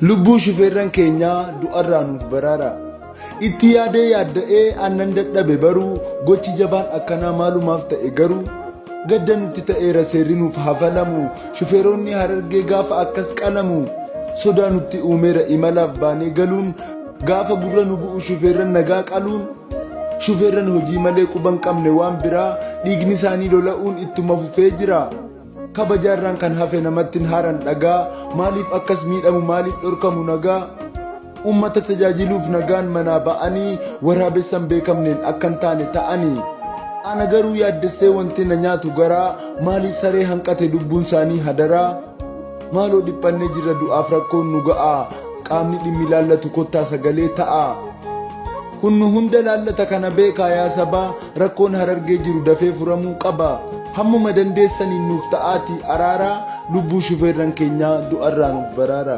Lubbuu shufeerran keenyaa du'arraa nuuf baraara. Itti yaadee yaadda'ee aannan dadhabe baruu gochi jabaan akkanaa maalumaaf ta'e garuu gadda nutti ta'eera seerri nuuf hafalamu. Shufeeronni Harargee gaafa akkas qalamu sodaa nutti uumeera imalaaf baanee galuun gaafa gurra nu bu'u shufeerran nagaa qaluun. Shufeerran hojii malee quban qabne waan biraa dhiigni isaanii lola'uun ittuma fufee jira. Kabajaarraan kan hafe namattiin haaran dhagaa maaliif akkas miidhamu maaliif dhorkamu nagaa. Ummata tajaajiluuf nagaan manaa ba'anii waraabessan beekamneen akkan taane ta'anii. Ana garuu yaaddessee wanti na nyaatu garaa maaliif saree hanqate lubbuun isaanii hadaraa. Maaloo dhiphannee jirra du'aaf rakkoon nu ga'a qaamni dhimmi laallatu kottaa sagalee ta'a. Kun nu hunda laallata kana beekaa yaa sabaa rakkoon Harargee jiru dafee furamuu qaba. Hammuma dandeessaniin nuuf ta'aatii araaraa lubbuu shufeerran keenyaa du'arraa nuuf baraara.